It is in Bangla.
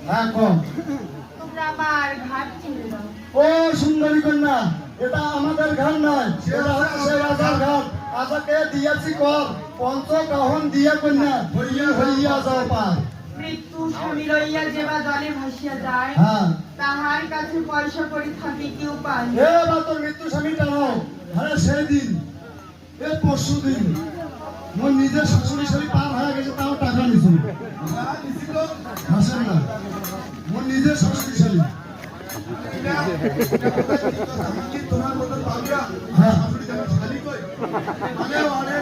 হ্যাঁ কম। তোমরা আমার ঘাট চিনে দাও। ও সুন্দরী কন্যা, এটা আমাদের ঘাট নয়, এটা হচ্ছে রাজার ঘাট। রাজাকে দিয়েছি কর, পঞ্চগ্রহণ দিয়ে কন্যা হইয়া যাও পার। মৃত্যু স্বামী লইয়া যেবা জলে ভাসিয়া যায়, হ্যাঁ তাহার কাছে পয়সা করি থাকি কি উপায়? এ বা তোর মৃত্যু স্বামী টানাও। আরে সেই দিন, এ পরশু দিন মোর নিজের শাশুড়ি শাড়ি পার হয়ে গেছে, তাও টাকা নিছিল। হাসেন না, মোর নিজের শাশুড়ি শাড়ি। তোমার মতো পাগলা হ্যাঁ শাশুড়ি যেন শালি কই মানে অনেক